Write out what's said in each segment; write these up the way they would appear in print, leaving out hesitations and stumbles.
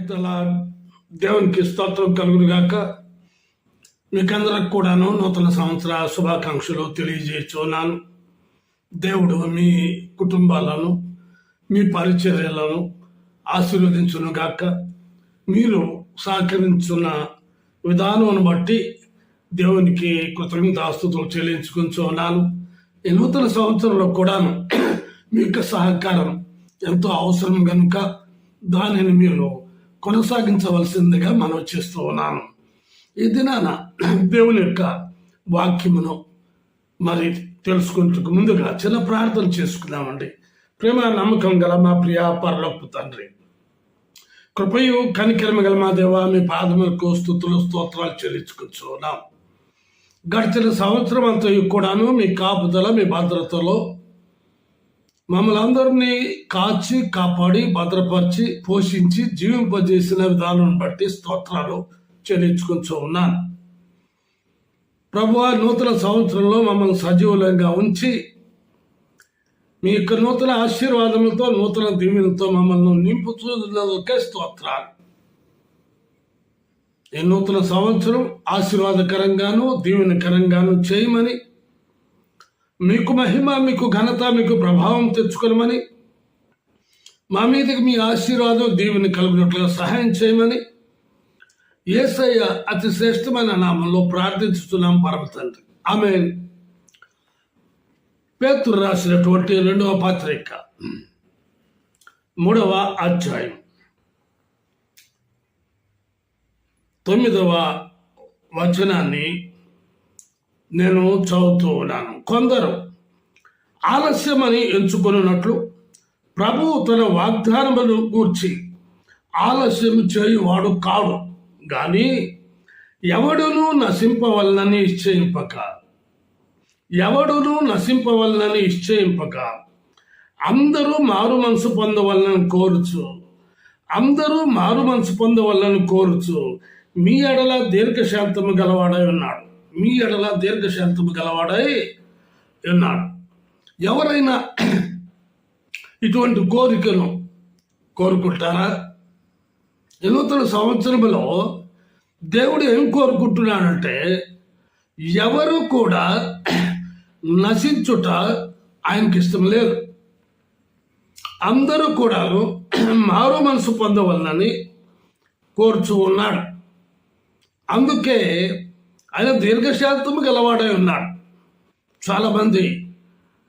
ప్రైజ్లా దేవునికి స్తోత్రం కలుగును గాక. మీకందరికి కూడాను నూతన సంవత్సర శుభాకాంక్షలు తెలియజేస్తున్నాను. దేవుడు మీ కుటుంబాలను మీ పరిచర్యలను ఆశీర్వదించును గాక. మీరు సహకరించున్న విధానం బట్టి దేవునికి కృతజ్ఞతాస్తుతులు చెల్లించుకుంటున్నాను. ఈ నూతన సంవత్సరంలో కూడాను మీ యొక్క సహకారం ఎంతో అవసరం కనుక దానిని మీరు కొనసాగించవలసిందిగా మనం చేస్తూ ఉన్నాను. ఈ దినాన దేవుని యొక్క వాక్యమును మరి తెలుసుకుంటూ ముందుగా చిన్న ప్రార్థన చేసుకుందామండి. ప్రేమ నమ్మకం గల మా ప్రియ పరలోకపు తండ్రి, కృపయు కనికరమ గల మా దేవ, మీ పాదములకు స్తుతులు స్తోత్రాలు చెల్లించుకుంటున్నాం. గడిచిన సంవత్సరం అంతా కూడాను మీ కాపుదల మీ భద్రతలో మమ్మల్ని అందరినీ కాచి కాపాడి భద్రపరిచి పోషించి జీవింపజేసిన విధానం బట్టి స్తోత్రాలు చెల్లించుకుంటూ ఉన్నాను. ప్రభువా, నూతన సంవత్సరంలో మమ్మల్ని సజీవులంగా ఉంచి మీ యొక్క నూతన ఆశీర్వాదములతో నూతన దీవెనతో మమ్మల్ని నింపుతున్నకే స్తోత్రాలు. ఈ నూతన సంవత్సరం ఆశీర్వాదకరంగాను దీవెనకరంగాను చేయమని, మీకు మహిమ, మీకు ఘనత, మీకు ప్రభావం తెచ్చుకోమని, మా మీదకి మీ ఆశీర్వాదం దీవెని కలుగునట్లుగా సహాయం చేయమని యేసయ్య అతి శ్రేష్టమైన నామంలో ప్రార్థించుతున్నాం పరమ తండ్రి, ఆమేన్. పేతురు రాసినటువంటి 2వ పత్రిక 3వ అధ్యాయం 9వ వచనాన్ని నేను చదువుతూ ఉన్నాను. కొందరు ఆలస్యమని ఎంచుకున్నట్లు ప్రభువు తన వాగ్దానమును గూర్చి ఆలస్యం చేయువాడు కాడు గాని ఎవడును నశింపవలనని ఇశ్చయింపక అందరూ మారు మనసు పొందవలనని కోరుచు మీ ఎడల దీర్ఘశాంతము గలవాడై ఉన్నాడు. ఎవరైనా ఇటువంటి కోరికను కోరుకుంటారా? ఈ నూతన సంవత్సరంలో దేవుడు ఏం కోరుకుంటున్నాడంటే, ఎవరు కూడా నశించుట ఆయనకి ఇష్టం లేదు. అందరూ కూడా మారు మనసు పొందవలనని కోరుచు ఉన్నాడు. అందుకే ఆయన దీర్ఘశాంతము గలవాడై ఉన్నాడు. చాలామంది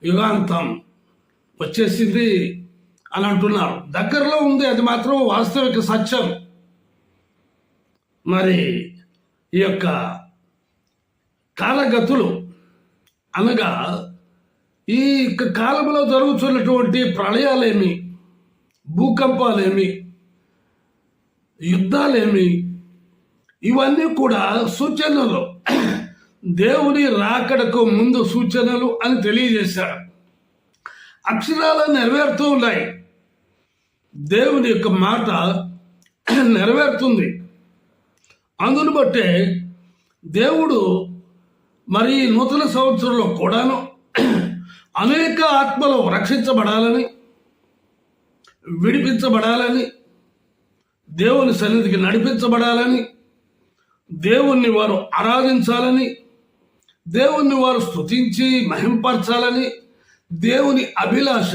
యుగాంతం వచ్చేసింది అని అంటున్నారు. దగ్గరలో ఉంది, అది మాత్రం వాస్తవిక సత్యం. మరి ఈ యొక్క కాలగతులు అనగా ఈ కాలంలో జరుగుతున్నటువంటి ప్రళయాలేమి, భూకంపాలేమి, యుద్ధాలేమి, ఇవన్నీ కూడా సూచనలు, దేవుని రాకడకు ముందు సూచనలు అని తెలియజేశాడు. అక్షరాలు నెరవేరుతూ ఉన్నాయి. దేవుని యొక్క మాట నెరవేరుతుంది. అందును బట్టే దేవుడు మరి నూతన సంవత్సరంలో కూడాను అనేక ఆత్మలు రక్షించబడాలని, విడిపించబడాలని, దేవుని సన్నిధికి నడిపించబడాలని, దేవుణ్ణి వారు ఆరాధించాలని, దేవుణ్ణి వారు స్తుతించి మహింపరచాలని దేవుని అభిలాష,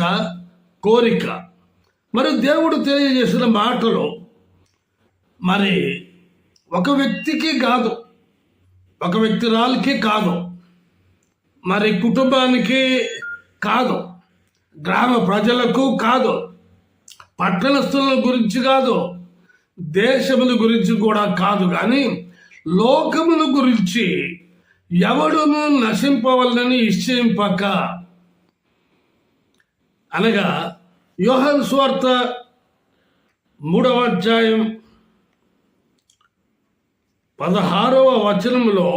కోరిక. మరి దేవుడు తెలియజేసిన మాటలు మరి ఒక వ్యక్తికి కాదు, ఒక వ్యక్తిరాలకి కాదు, మరి కుటుంబానికి కాదు, గ్రామ ప్రజలకు కాదు, పట్టణస్థుల గురించి కాదు, దేశముల గురించి కూడా కాదు, కానీ లోకముల గురించి ఎవడును నశింపవలనని ఇశ్చయింపక, అనగా యోహాను సువార్త 3వ అధ్యాయం 16వ వచనంలో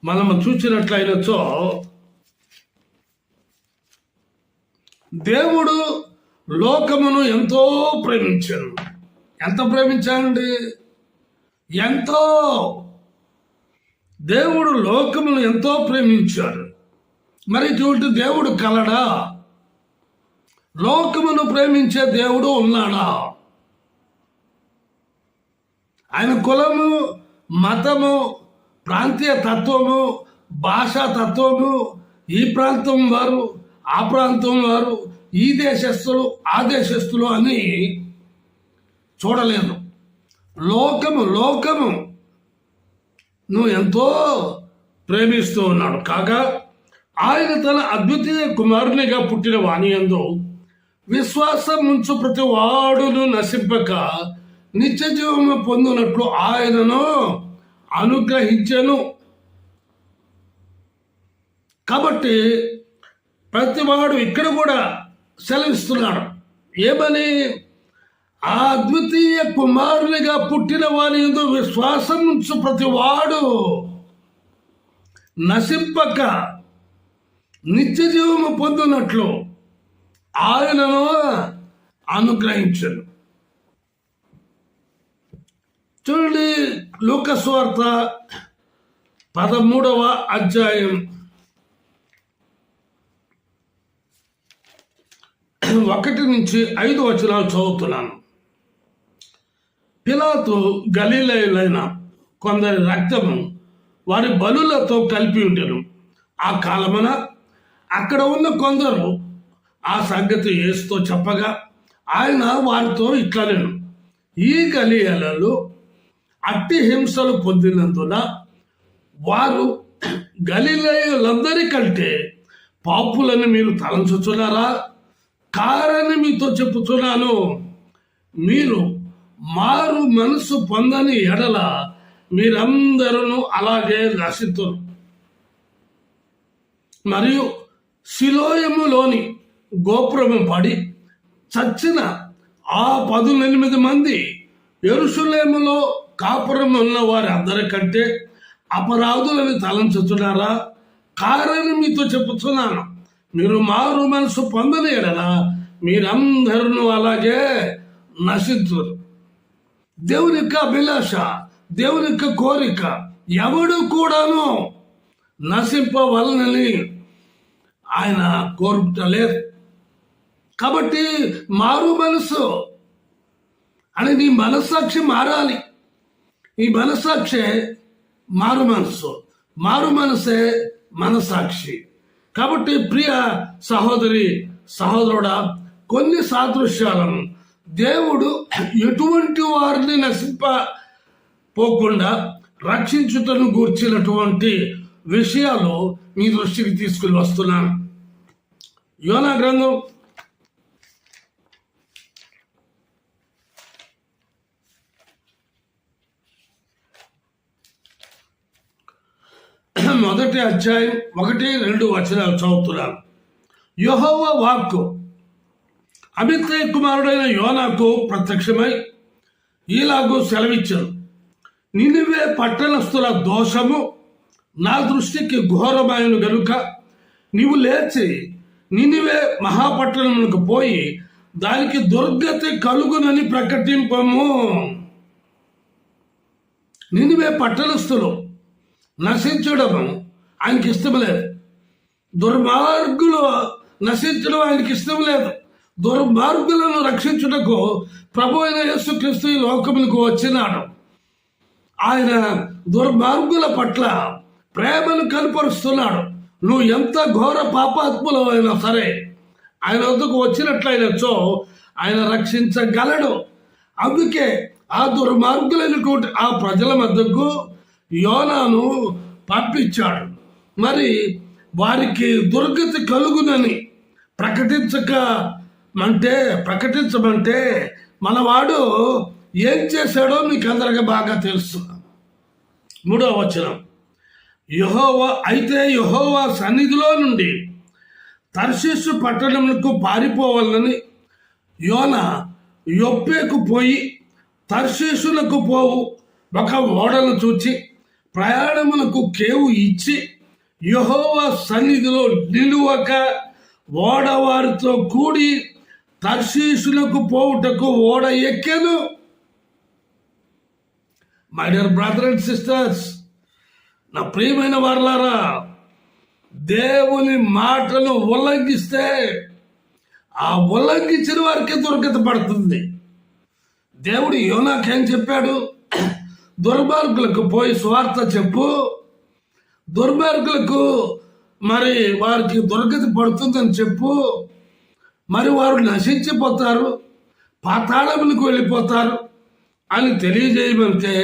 మనము చూసినట్లయినచో, దేవుడు లోకమును ఎంతో ప్రేమించాడు. ఎంత ప్రేమించాడండి? ఎంతో. దేవుడు లోకమును ఎంతో ప్రేమించాడు. మరి ఇటువంటి దేవుడు కలడా? లోకమును ప్రేమించే దేవుడు ఉన్నాడా? ఆయన కులము, మతము, ప్రాంతీయ తత్వము, భాషా తత్వము, ఈ ప్రాంతం వారు, ఆ ప్రాంతం వారు, ఈ దేశస్తులు, ఆ దేశస్తులు అని చూడలేదు. లోకము నువ్వు ఎంతో ప్రేమిస్తూ ఉన్నాడు. కాగా ఆయన తన అద్వితీయ కుమారునిగా పుట్టిన వాణియందు విశ్వాసం ఉంచు ప్రతి వాడును నశింపక నిత్య జీవము పొందినట్లు ఆయనను అనుగ్రహించెను. కాబట్టి ప్రతివాడు ఇక్కడ కూడా సెలవిస్తున్నాడు. ఏమని? ఆ అద్వితీయ కుమారునిగా పుట్టిన వారి యందు విశ్వాసం ఉంచు ప్రతివాడు నశింపక నిత్య జీవము పొందినట్లు ఆయనను అనుగ్రహించను. చూడండి, లూకా సువార్త 13వ అధ్యాయం 1 నుంచి 5 వచనాలు చదువుతున్నాను. పిలాతు గలిలయులైన కొందరి రక్తము వారి బలులతో కలిపి ఉండెను. ఆ కాలమున అక్కడ ఉన్న కొందరు ఆ సంగతి యేసుతో చెప్పగా ఆయన వారితో ఇట్లనెను, ఈ గలిలయులు అట్టి హింసలు పొందినందున వారు గలిలయులందరికంటే పాపులని మీరు తలంచుచున్నారా? కారని మీతో చెప్పుచున్నాను, మీరు మారు మనసు పొందని ఎడల మీరందరూ అలాగే నశితురు. మరియు సిలోయములోని గోపురము పడి చచ్చిన ఆ 18 మంది యెరూషలేములో కాపురం ఉన్న వారి అందరికంటే అపరాధులని తలంచుతున్నారా? కారని మీతో చెప్పుతున్నాను, మీరు మారు మనసు పొందని ఎడల మీరందరూ అలాగే నశితురు. దేవుని యొక్క అభిలాష, దేవుని యొక్క కోరిక ఎవడు కూడాను నశింపవలనని ఆయన కోరుటలేదు. కాబట్టి మారు మనసు అని నీ మనస్సాక్షి మారాలి. ఈ మనస్సాక్షే మారు మనసు, మారు మనసే మనసాక్షి. కాబట్టి ప్రియ సహోదరి సహోదరుడా, కొన్ని సాదృశ్యాలను దేవుడు ఎటువంటి వారిని నశింపపోకుండా రక్షించుటను గూర్చినటువంటి విషయాలు మీ దృష్టికి తీసుకుని వస్తున్నాను. యోనా గ్రంథం 1వ అధ్యాయం 1-2 వచనాలు చదువుతున్నాను. యెహోవా వాక్కు అమిత్తయి కుమారుడైన యోనాకు ప్రత్యక్షమై ఈలాగు సెలవిచ్చాను, నినివే పట్టణస్థుల దోషము నా దృష్టికి ఘోరమైన గనుక నీవు లేచి నినివే మహాపట్టణములకు పోయి దానికి దుర్గతి కలుగునని ప్రకటింపము. నినివే పట్టణస్థులు నశించడం ఆయనకి ఇష్టం లేదు. దుర్మార్గులు నశించడం ఆయనకి ఇష్టం లేదు. దుర్మార్గులను రక్షించుటకు ప్రభు అయిన యేసుక్రీస్తు ఈ లోకములకు వచ్చినాడు. ఆయన దుర్మార్గుల పట్ల ప్రేమను కనపరుస్తున్నాడు. నువ్వు ఎంత ఘోర పాపాత్ములు అయినా సరే ఆయన వద్దకు వచ్చినట్లయినచో ఆయన రక్షించగలడు. అందుకే ఆ దుర్మార్గులైనటువంటి ఆ ప్రజల మధ్యకు యోనాను పంపించాడు. మరి వారికి దుర్గతి కలుగునని ప్రకటించమంటే మనవాడు ఏం చేశాడో మీకు అందరికీ బాగా తెలుసు. 3వ వచనం, యెహోవా సన్నిధిలో నుండి తర్షీషు పట్టణములకు పారిపోవాలని యోనా యొప్పేకు పోయి తర్షీషులకు పోవు ఒక ఓడను చూచి ప్రయాణములకు కేవు ఇచ్చి యెహోవా సన్నిధిలో నిలువక ఓడవారితో కూడి తర్షీషులకు పోవుటకు ఓడ ఎక్కెను. My dear brother and sisters, నా ప్రియమైన వారలారా, దేవుని మాటను ఉల్లంఘిస్తే ఆ ఉల్లంఘించిన వారికి దుర్గతి పడుతుంది. దేవుడు యోనాకేం చెప్పాడు? దుర్మార్గులకు పోయి స్వార్థ చెప్పు, దుర్మార్గులకు మరి వారికి దుర్గతి పడుతుందని చెప్పు, మరి వారు నశించిపోతారు, పాతాళములకు వెళ్ళిపోతారు అని తెలియజేయమంటే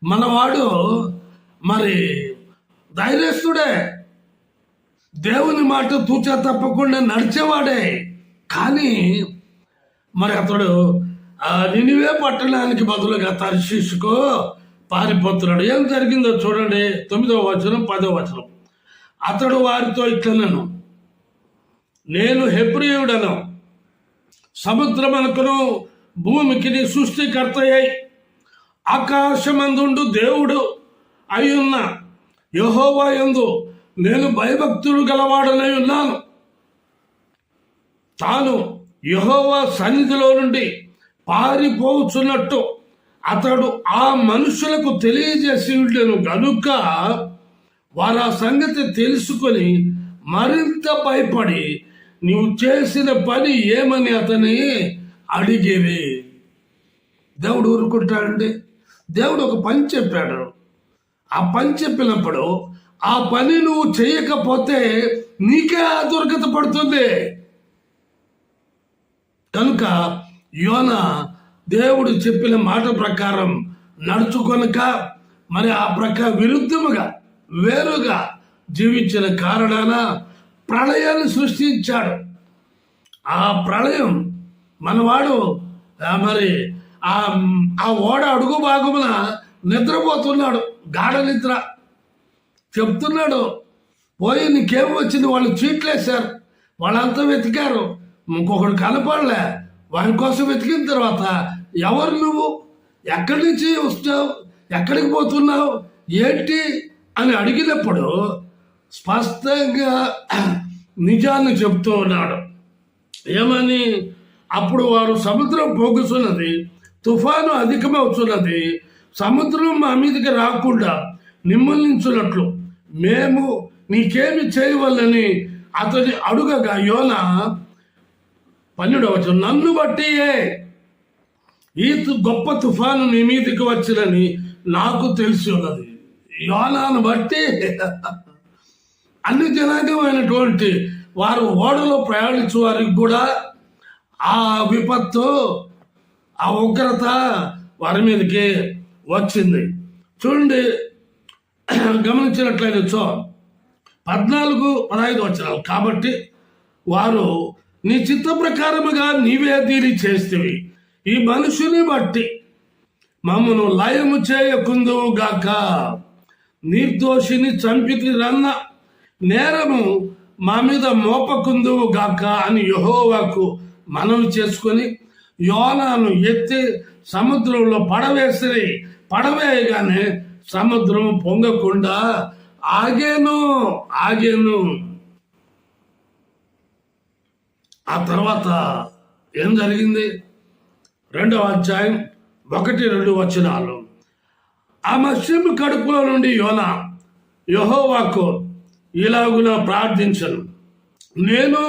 మనవాడు మరి ధైర్యస్తుడే, దేవుని మాట తూచా తప్పకుండా నడిచేవాడే. కానీ మరి అతడు నినివే పట్టణానికి బదులుగా తర్షీషుకు పారిపోతున్నాడు. ఏం జరిగిందో చూడండి, 9వ వచనం 10వ వచనం. అతడు వారితో ఇట్లనను, నేను హెబ్రీయుడను, సముద్రమునకును భూమికి సృష్టికర్తయ్యి ఆకాశమందుండు దేవుడు అయ్యున్న యెహోవా యందు నేను భయభక్తులు గలవాడనై ఉన్నాను. తాను యెహోవా సన్నిధిలో నుండి పారిపోచున్నట్టు అతడు ఆ మనుషులకు తెలియజేసి ఉండెను గనుక వారు ఆ సంగతి తెలుసుకొని మరింత భయపడి నీవు చేసిన పని ఏమని అతని అడిగేవి. దేవుడు ఊరుకుంటాడండి. దేవుడు ఒక పని చెప్పాడు. ఆ పని చెప్పినప్పుడు ఆ పని నువ్వు చేయకపోతే నీకే ఆ దుర్గత పడుతుంది. కనుక యోనా దేవుడు చెప్పిన మాట ప్రకారం నడుచుకొనక మరి ఆ విరుద్ధముగా వేరుగా జీవించిన కారణాన ప్రళయాన్ని సృష్టించాడు. ఆ ప్రళయం మనవాడు మరి ఆ ఓడ అడుగు భాగమున నిద్రపోతున్నాడు, గాఢ నిద్ర. చెప్తున్నాడు, పోయి నీకేం వచ్చింది, వాళ్ళు చీట్లేశారు, వాళ్ళంతా వెతికారు, ఇంకొకడు కనపడలే. వారి కోసం వెతికిన తర్వాత ఎవరు నువ్వు, ఎక్కడి నుంచి వస్తావు, ఎక్కడికి పోతున్నావు, ఏంటి అని అడిగినప్పుడు స్పష్టంగా నిజాన్ని చెప్తూ ఉన్నాడు. ఏమని? అప్పుడు వారు సముద్రం పోగుతున్నది, తుఫాను అధికమవుతున్నది, సముద్రం మా మీదకి రాకుండా నిమ్మలించున్నట్లు మేము నీకేమి చేయవల్లని అతని అడుగగా యోనా 12వ వచనం, నన్ను బట్టియే ఈ గొప్ప తుఫాను నీ మీదకి వచ్చినని నాకు తెలిసి ఉన్నది. యోనాను బట్టి అన్ని జనాంగమైనటువంటి వారు ఓడలో ప్రయాణించే వారికి కూడా ఆ విపత్తు, ఆ ఉగ్రత వారి మీదకి వచ్చింది. చూడండి, గమనించినట్లయితే 14-15 వచనాలు. కాబట్టి వారు నీ చిత్త ప్రకారముగా నీవే దీని చేస్తేవి, ఈ మనుషుని బట్టి మమ్మను లయము చేయకుందువు గాక, నిర్దోషిని చంపితి రన్న నేరము మా మీద మోపకుందువు గాక అని యెహోవాకు మనవి చేసుకొని యోనాను ఎత్తి సముద్రంలో పడవేయగానే సముద్రం పొంగకుండా ఆగేను. ఆ తర్వాత ఏం జరిగింది? 2వ అధ్యాయం 1-2 వచనాలు. ఆ మత్స్యము కడుపులో నుండి యోనా యెహోవాకు ఇలాగున ప్రార్థించను, నేను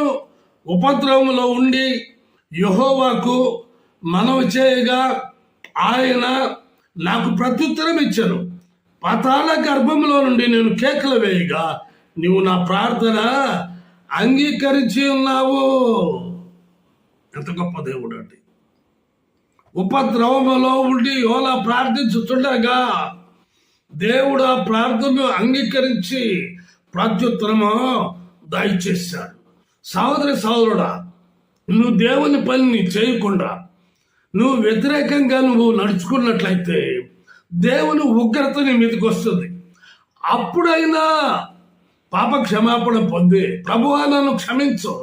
ఉపద్రవములో ఉండి యెహోవాకు మనవి చేయగా ఆయన నాకు ప్రత్యుత్తరం ఇచ్చాను. పాతాళ గర్భంలో నుండి నేను కేకలు వేయగా నీవు నా ప్రార్థన అంగీకరించి ఉన్నావు. ఎంత గొప్ప దేవుడు అండి. ఉపద్రవములో ఉండి యోనా ప్రార్థించుతుండగా దేవుడు ఆ ప్రార్థనను అంగీకరించి ప్రత్యుత్తరము దయచేశాడు. సహోదరుడా, నువ్వు దేవుని పనిని చేయకుండా నువ్వు వ్యతిరేకంగా నువ్వు నడుచుకున్నట్లయితే దేవుని ఉగ్రత నీ మీదకి వస్తుంది. అప్పుడైనా పాప క్షమాపణ పొంది ప్రభువా నన్ను క్షమించు,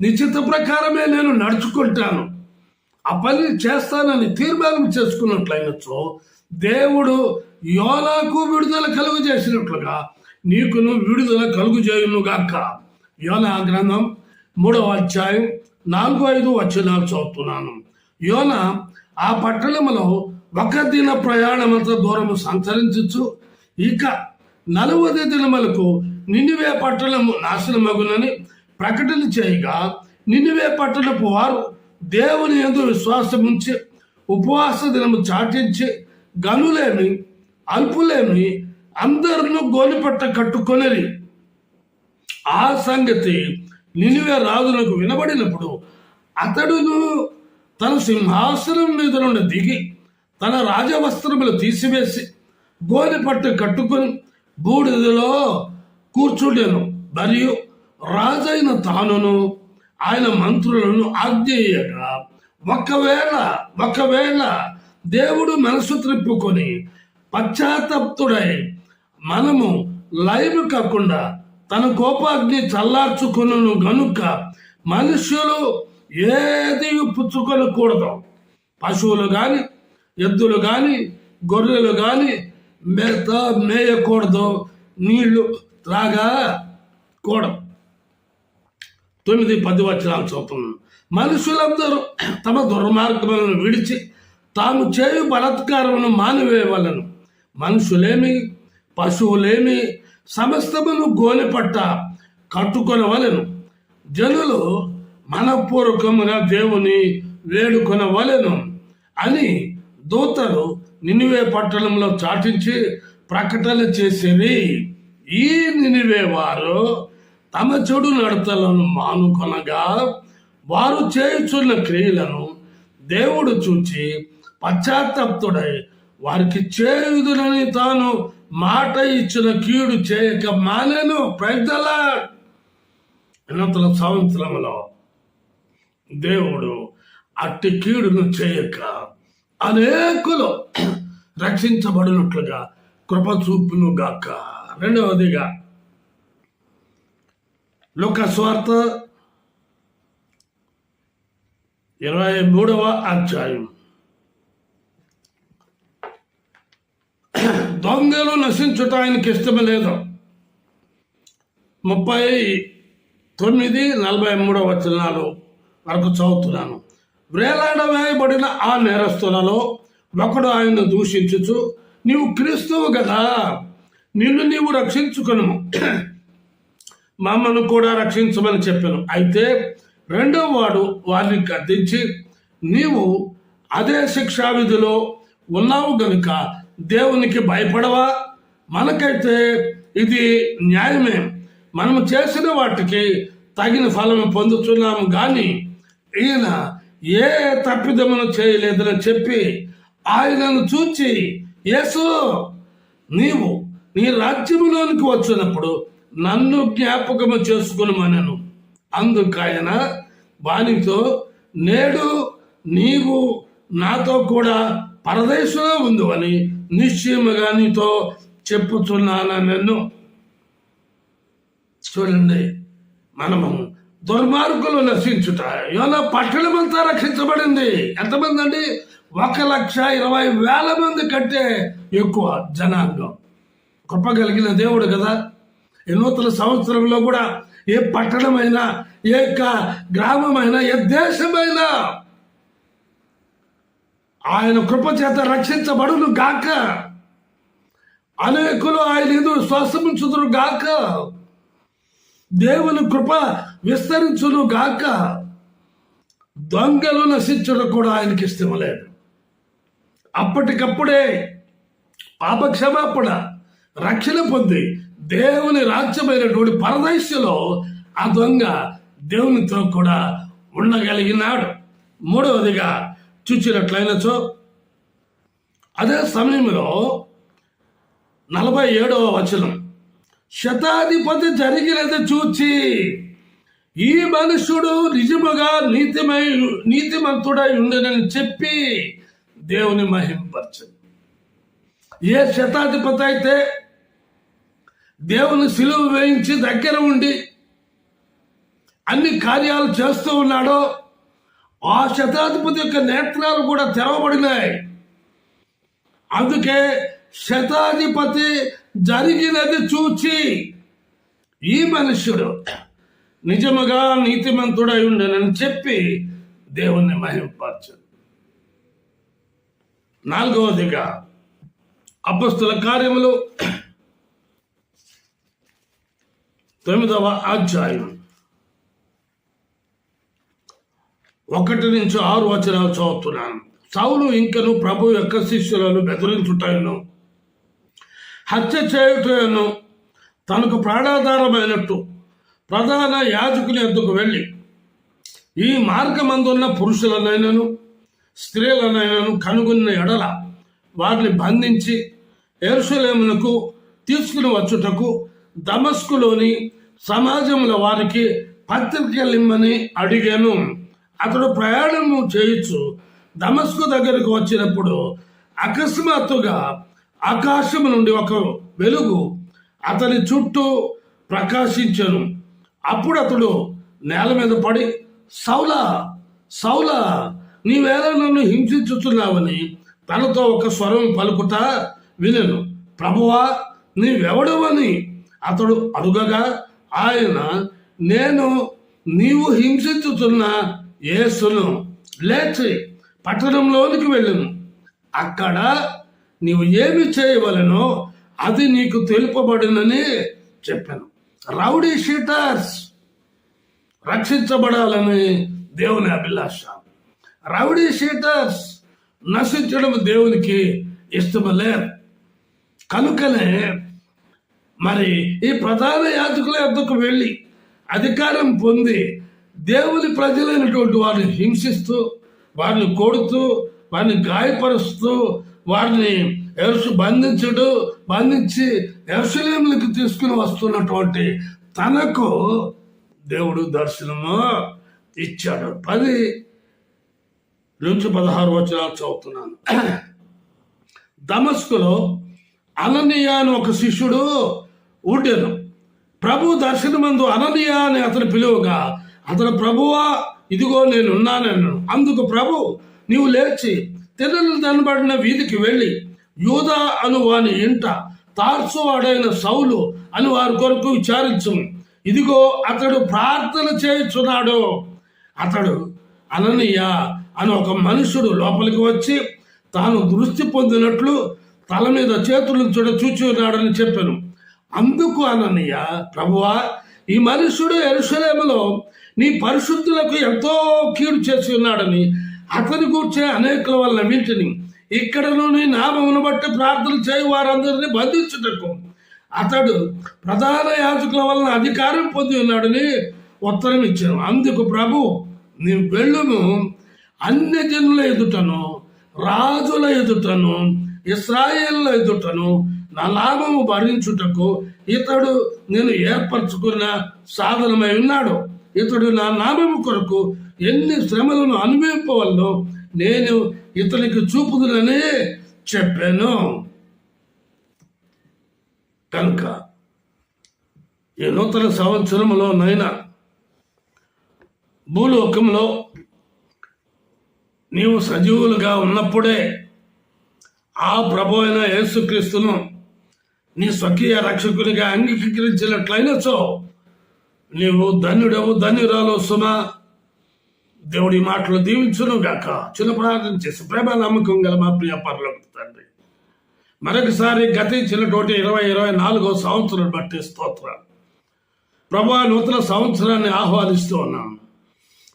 నిశ్చిత ప్రకారమే నేను నడుచుకుంటాను, ఆ పని చేస్తానని తీర్మానం చేసుకున్నట్లయినచో దేవుడు యోనాకు విడుదల కలుగు చేసినట్లుగా నీకును విడుదల కలుగు చేయును గాక. యోనా గ్రంథం 3వ అధ్యాయం 4-5 వచనాలు చదువుతున్నాను. యోనా ఆ పట్టణములో 1 దిన ప్రయాణమంత దూరము సంచరించు ఇక 40 దినములకు నినివే పట్టణము నాశనమగునని ప్రకటన చేయగా నినివే పట్టణపు వారు దేవుని యందు విశ్వాసముంచి ఉపవాస దినము చాటించి గనులేమి అల్పులేమి అందరినూ గోలిపట్ట కట్టుకొనిరి. ఆ సంగతి నినివే రాజులకు వినబడినప్పుడు అతడును తన సింహాసనం మీద నుండి దిగి తన రాజవస్త్రములు తీసివేసి గోలిపట్ట కట్టుకొని బూడిదలో కూర్చుండెను. మరియు రాజైన తానును ఆయన మంత్రులను ఆజ్ఞేయగా, ఒకవేళ దేవుడు మనసు త్రిప్పుకొని పశ్చాత్తప్తుడై మనము లైవ్ కాకుండా తన కోపాగ్ని చల్లార్చుకును గనుక మనుష్యులు ఏది పుచ్చుకొనకూడదు. పశువులు గాని ఎద్దులు గాని గొర్రెలు గాని మేయకూడదు, నీళ్లు త్రాగకూడదు. 9-10 వచనాలు చదువుతున్నాను. మనుషులందరూ తమ దుర్మార్గములను విడిచి తాము చేయు బలాత్కారమును మానివేయవలను. మనుషులేమి పశువులేమి సమస్తమును గోనెపట్ట కట్టుకొనవలెను. జనులు మనపూర్వకముగా దేవుని వేడుకొనవలెను అని దూతలు నినివే పట్టణంలో చాటించి ప్రకటన చేసేది. ఈ నినివే వారు తమ చెడు నడతలను మానుకొనగా వారు చేయుచున్న క్రియలను దేవుడు చూచి పశ్చాత్తప్తుడై వారికి చేయుదునని తాను మాట ఇచ్చిన కీడు చేయక మానెను. ప్రజల సంవత్సరంలో దేవుడు అట్టి కీడును చేయక అనేకులు రక్షించబడినట్లుగా కృప చూపును గాక. రెండవదిగా లూకా సువార్త 23వ అధ్యాయం. దొంగలు నశించుట ఆయనకి ఇష్టమే లేదు. 39-43 వచనాలు వరకు చదువుతున్నాను. వేలాడవేయబడిన ఆ నేరస్తులలో ఒకడు ఆయన్ను దూషించుచు, నీవు క్రీస్తువు కదా, నిన్ను నీవు రక్షించుకును, మమ్మను కూడా రక్షించమని చెప్పాను. అయితే రెండో వాడు వారిని గద్దించి, నీవు అదే శిక్షావిధిలో ఉన్నావు గనుక దేవునికి భయపడవా? మనకైతే ఇది న్యాయమే, మనము చేసిన వాటికి తగిన ఫలము పొందుతున్నాము గాని ఈయన ఏ తప్పిదమును చేయలేదని చెప్పి ఆయనను చూచి, యేసు, నీవు నీ రాజ్యములోనికి వచ్చినప్పుడు నన్ను జ్ఞాపకము చేసుకునమనెను. అందుకైన వానితో, నేడు నీవు నాతో కూడా పరదేశంలో ఉందని నిశ్చయముగా నీతో చెప్పుచున్నాను. చూడండి, మనము దుర్మార్గులు నశించుట. యోనా పట్టణమంతా రక్షించబడింది. ఎంతమంది అండి? 1,20,000 మంది కంటే ఎక్కువ జనాంగం. కృప కలిగిన దేవుడు కదా. ఈ నూతన సంవత్సరంలో కూడా ఏ పట్టణమైనా, ఏ గ్రామమైనా, ఏ దేశమైనా ఆయన కృప చేత రక్షించబడును గాక. అనేకులు ఆయన ఎదురు శ్వాసముంచుదురు గాక. దేవుని కృప విస్తరించును గాక. దొంగలు నశించడం కూడా ఆయనకి ఇష్టం లేదు. అప్పటికప్పుడే పాపక్షమాపణ, రక్షణ పొంది దేవుని రాజ్యమైనటువంటి పరదేశంలో ఆ దొంగ దేవునితో కూడా ఉండగలిగినాడు. మూడవదిగా చూచినట్లయినచో, అదే సమయంలో 47వ వచనం, శతాధిపతి జరిగినది చూచి ఈ మనుషుడు నిజముగా నీతిమంతుడై ఉండనని చెప్పి దేవుని మహింపరచు. ఏ శతాధిపతి అయితే దేవుని సిలువ వేయించి దగ్గర ఉండి అన్ని కార్యాలు చేస్తూ ఉన్నాడో ఆ శతాధిపతి యొక్క నేత్రాలు కూడా తెరవబడినాయి. అందుకే శతాధిపతి జరిగినది చూచి ఈ మనుష్యుడు నిజముగా నీతిమంతుడై ఉండనని చెప్పి దేవుణ్ణి మహింపరచు. 4వదిగా అపొస్తలుల కార్యములు 9వ అధ్యాయం 1-6 వచనాలు చదువుతున్నాను. సౌలు ఇంకను ప్రభు యొక్క శిష్యులను బెదిరించుటను హత్య చేయుటను తనకు ప్రాణాధారమైనట్టు ప్రధాన యాజకుని వద్దకు వెళ్ళి ఈ మార్గమందున్న పురుషులనైనను స్త్రీలనైనను కనుగొన్న ఎడల వారిని బంధించి యెరూషలేమునకు తీసుకుని వచ్చుటకు దమస్కులోని సమాజంలో వారికి పత్రికలిమ్మని అడిగాను. అతడు ప్రయాణము చేయొచ్చు దమస్కు దగ్గరకు వచ్చినప్పుడు అకస్మాత్తుగా ఆకాశం నుండి ఒక వెలుగు అతని చుట్టూ ప్రకాశించెను. అప్పుడు అతడు నేల మీద పడి, సౌలా సౌలా, నీవేళ నన్ను హింసించుతున్నావని తనతో ఒక స్వరం పలుకుట వినెను. ప్రభువా, నీవెవడవని అతడు అడుగగా ఆయన, నేను నీవు హింసించుతున్న యేసును, లేచి పట్టణంలోనికి వెళ్ళును. అక్కడ నీవు ఏమి చేయవలెనో అది నీకు తెలుపబడినని చెప్పాను. రౌడీ షీటర్స్ రక్షించబడాలని దేవుని అభిలాష. రౌడీ షీటర్స్ నశించడం దేవునికి ఇష్టమలేదు. కనుకనే మరి ఈ ప్రధాన యాజకుల వద్దకు వెళ్ళి అధికారం పొంది దేవుని ప్రజలైనటువంటి వారిని హింసిస్తూ, వారిని కొడుతూ, వారిని గాయపరుస్తూ, వారిని బంధించి యెరూషలేములకు తీసుకుని వస్తున్నటువంటి తనకు దేవుడు దర్శనము ఇచ్చాడు. 10-16 వచనాలు చదువుతున్నాను. దమస్కులో అననీయ అని ఒక శిష్యుడు ఉండెను. ప్రభు దర్శనమందు అననీయ అని అతను పిలువగా అతను, ప్రభువా, ఇదిగో నేనున్నానన్నాను. అందుకు ప్రభు, నీవు లేచి తెరలు దనబడిన వీధికి వెళ్ళి యూదా అను వాని ఇంట తార్సు వాడైన సౌలు అని వారి కొరకు విచారించు. ఇదిగో అతడు ప్రార్థన చేయుచున్నాడు. అతడు అననీయ అని ఒక మనుషుడు లోపలికి వచ్చి తాను దృష్టి పొందినట్లు తల మీద చేతులు చూచి ఉన్నాడని చెప్పాను. అందుకు అననీయ, ప్రభువా, ఈ మనుషుడు యెరూషలేములో నీ పరిశుద్ధులకు ఎంతో కీడు చేసి ఉన్నాడని అతని కూర్చే అనేకుల వల్ల వీటిని ఇక్కడను నీ నామమును బట్టి ప్రార్థన చేయి వారందరినీ బంధించుటకు అతడు ప్రధాన యాజకుల వలన అధికారం పొంది ఉన్నాడని ఉత్తరం ఇచ్చాను. అందుకు ప్రభు, నీవు వెళ్ళును, అన్య జనుల ఎదుటను రాజుల ఎదుటను ఇశ్రాయేలుల ఎదుటను నా నామము భరించుటకు ఇతడు నేను ఏర్పరచుకున్న సాధనమై ఉన్నాడు. ఇతడు నా నామము కొరకు ఎన్ని శ్రమలను అనుభవింపవల్లో నేను ఇతనికి చూపుదునని చెప్పాను. కనుక ఈ నూతన సంవత్సరంలో నైనా భూలోకంలో నీవు సజీవులుగా ఉన్నప్పుడే ఆ ప్రభు అయిన యేసుక్రీస్తును నీ స్వకీయ రక్షకునిగా అంగీకరించినట్లయినచో నీవు ధన్యుడవు, ధన్యురాలు సుమా. దేవుడి మాటలు దీవించును గాక. చిన్న ప్రార్థన చేసి, ప్రేమ నమ్మకం గల మా ప్రియ పరలోక తండ్రి, మరొకసారి గతించినటువంటి 2024 సంవత్సరం బట్టి స్తోత్రాలు ప్రభా. నూతన సంవత్సరాన్ని ఆహ్వానిస్తూ ఉన్నాం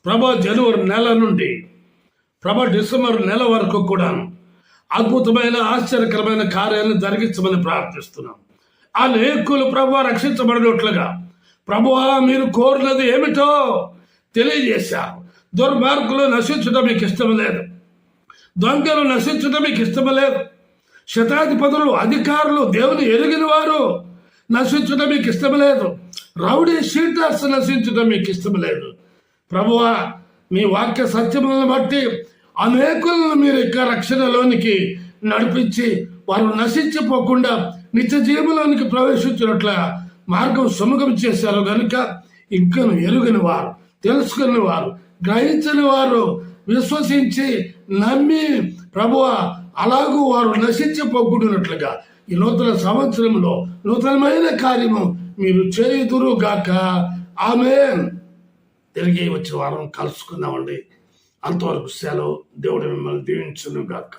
ప్రభా. జనవరి నెల నుండి డిసెంబర్ నెల వరకు కూడా అద్భుతమైన ఆశ్చర్యకరమైన కార్యాలను జరిగించమని ప్రార్థిస్తున్నాం. అనేకులు ప్రభా రక్షించబడినట్లుగా ప్రభువా మీరు కోరినది ఏమిటో తెలియజేశారు. దుర్మార్గులు నశించడం మీకు ఇష్టం లేదు, దొంగలు నశించడం మీకు ఇష్టం లేదు, శతాధిపతులు అధికారులు దేవుని ఎరిగిన వారు నశించడం మీకు ఇష్టం లేదు, రౌడీ షీటర్స్ నశించడం మీకు ఇష్టం లేదు. ప్రభువా మీ వాక్య సత్యములను బట్టి అనేకులను మీరు ఇక రక్షణలోనికి నడిపించి వారు నశించిపోకుండా నిత్య జీవంలోనికి ప్రవేశించినట్ల మార్గం సుముఖం చేశారు. కనుక ఇంకను ఎరుగని వారు, తెలుసుకుని వారు, గ్రహించని వారు విశ్వసించి నమ్మి ప్రభువా అలాగూ వారు నశించిపోకుండానట్లుగా ఈ నూతన సంవత్సరంలో నూతనమైన కార్యము మీరు చేయుదురు గాక. ఆమేన్. తిరిగి వచ్చే వారం కలుసుకుందామండి. అంతవరకు సెలవు. దేవుడు మిమ్మల్ని దీవించును గాక.